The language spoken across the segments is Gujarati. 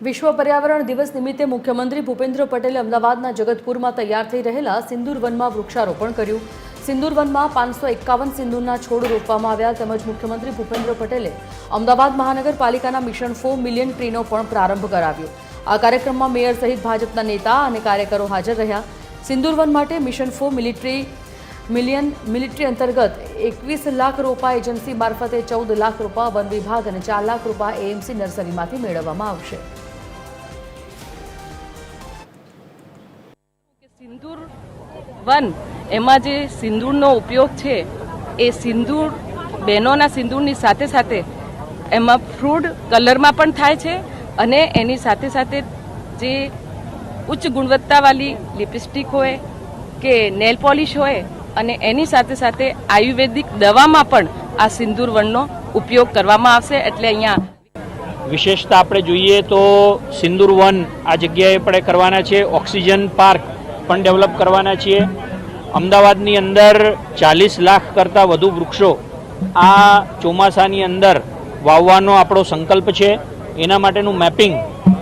વિશ્વ પર્યાવરણ દિવસ નિમિત્તે મુખ્યમંત્રી ભૂપેન્દ્ર પટેલે અમદાવાદના જગતપુરમાં તૈયાર થઈ રહેલા સિંદૂર વનમાં વૃક્ષારોપણ કર્યું। સિંદૂર વનમાં 551 સિંદૂરના છોડ રોપવામાં આવ્યા તેમજ મુખ્યમંત્રી ભૂપેન્દ્ર પટેલે અમદાવાદ મહાનગરપાલિકાના મિશન 4 મિલિયન ટ્રીનો પણ પ્રારંભ કરાવ્યો। આ કાર્યક્રમમાં મેયર સહિત ભાજપના નેતા અને કાર્યકરો હાજર રહ્યા। સિંદૂર વન માટે મિશન 4 મિલિટ્રી અંતર્ગત 21 લાખ રોપા એજન્સી મારફતે 14 લાખ રોપા વન વિભાગ અને 4 લાખ રોપા એએમસી નર્સરીમાંથી મેળવવામાં આવશે। સિંદૂર વન એમાં જે સિંદૂરનો ઉપયોગ છે એ સિંદૂર બહેનોના સિંદૂરની સાથે સાથે એમાં ફ્રૂટ કલરમાં પણ થાય છે અને એની સાથે સાથે જે ઉચ્ચ ગુણવત્તાવાળી લિપસ્ટિક હોય કે નેલ પોલિશ હોય અને એની સાથે સાથે આયુર્વેદિક દવામાં પણ આ સિંદૂર વનનો ઉપયોગ કરવામાં આવશે। એટલે અહીંયા વિશેષતા આપણે જોઈએ તો સિંદૂર વન આ જગ્યાએ આપણે કરવાના છે। ઓક્સિજન પાર્ક પણ ડેવલપ કરવાના છીએ। અમદાવાદની અંદર 40 લાખ કરતાં વધુ વૃક્ષો આ ચોમાસાની અંદર વાવવાનો આપણો સંકલ્પ છે। એના માટેનું મેપિંગ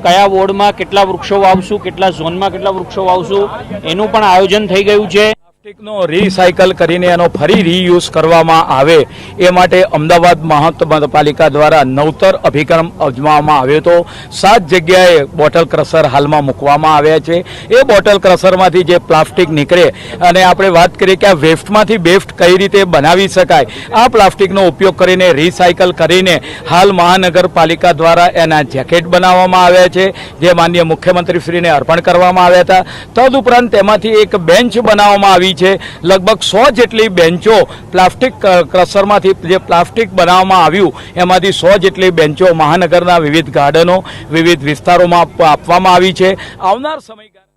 કયા વોર્ડમાં કેટલા વૃક્ષો વાવશું, કેટલા ઝોનમાં કેટલા વૃક્ષો વાવશું એનું પણ આયોજન થઈ ગયું છે। પ્લાસ્ટિકનો રિસાયકલ કરીને એનો ફરી રીયુઝ કરવામાં આવે એ માટે અમદાવાદ મહાનગરપાલિકા દ્વારા નવતર અભિગમ અજમાવવામાં આવ્યો હતો। 7 જગ્યાએ બોટલ ક્રશર હાલમાં મૂકવામાં આવ્યા છે। એ બોટલ ક્રશરમાંથી જે પ્લાસ્ટિક નીકળે અને આપણે વાત કરીએ કે આ વેસ્ટમાંથી બેસ્ટ કઈ રીતે બનાવી શકાય, આ પ્લાસ્ટિકનો ઉપયોગ કરીને રિસાયકલ કરીને હાલ મહાનગરપાલિકા દ્વારા એના જેકેટ બનાવવામાં આવ્યા છે જે માનનીય મુખ્યમંત્રીશ્રીને અર્પણ કરવામાં આવ્યા હતા। તદુપરાંત તેમાંથી એક બેન્ચ બનાવવામાં આવી છે। લગભગ 100 જેટલી બેન્ચો પ્લાસ્ટિક ક્રશરમાંથી જે પ્લાસ્ટિક બનાવવામાં આવ્યું એમાંથી 100 જેટલી બેન્ચો મહાનગરના વિવિધ ગાર્ડનો, વિવિધ વિસ્તારોમાં આપવામાં આવી છે। આવનાર સમયગાળા